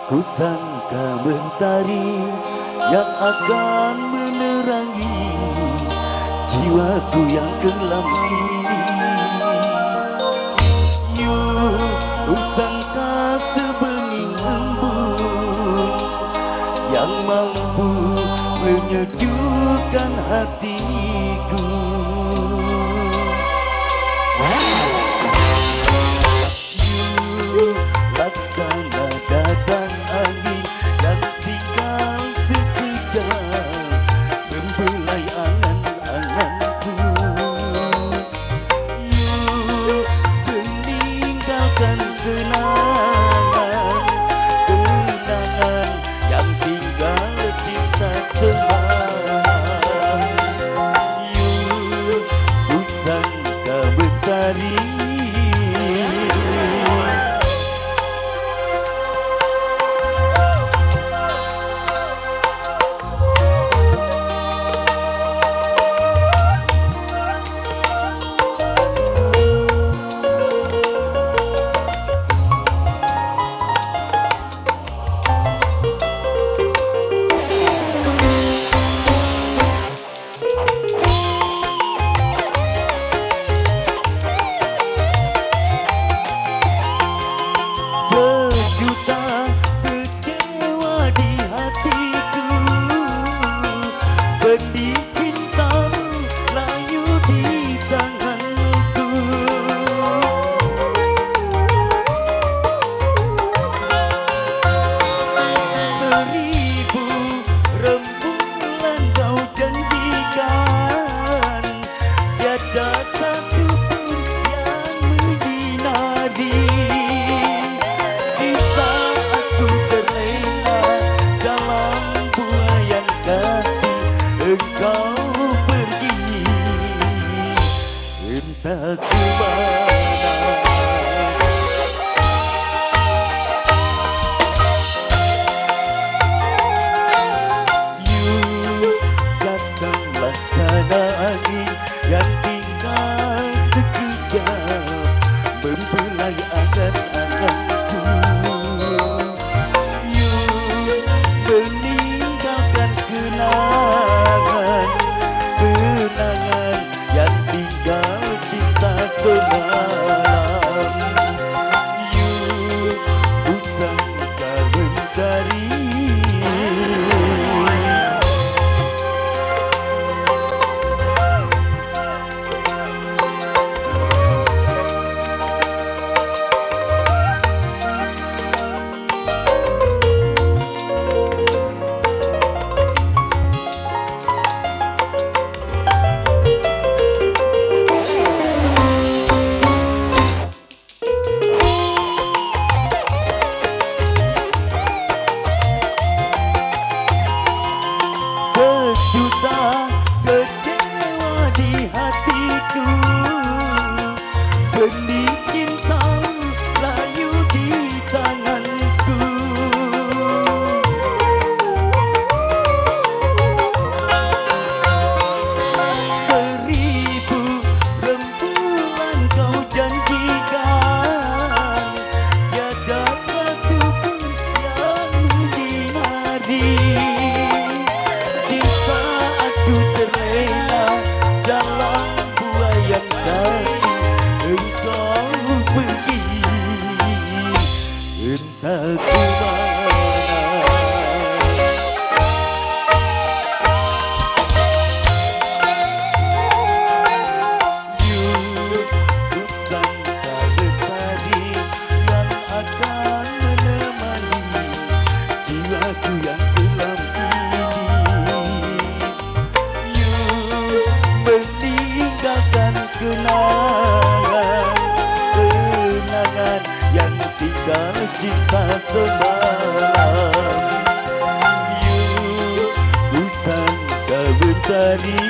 Ku sangka mentari yang akan menerangi jiwaku yang kelam ini. Ku sangka sebenging embun yang mampu menyejukkan hatiku. Laksana datang angin yang tinggal sekejap membelai angan-anganku. Meninggalkan kenangan yang tinggal cinta semalam. Ku sangka mentari di cintamu layu di tanganku. Seribu rembulan kau janjikan, tiada satu pun yang menyinari. Di saat ku terlena dalam buayan kasih, engkau pergi entah ke mana. Datang laksana angin yang tinggal sekejap membelai angan-anganku. Meninggalkan kenangan yang tinggal cinta semalam. Ku sangka mentari kecewa di hatiku. Benih cintamu layu di tanganku. Seribu rembulan kau janjikan, tiada satu pun yang menyinari. Dalam buayan kasih, engkau pergi entah ke mana. Ku sangka mentari yang akan menemani jiwaku yang kelam ini. Meninggalkan kenangan yang tinggal cinta semalam. Ku sangka mentari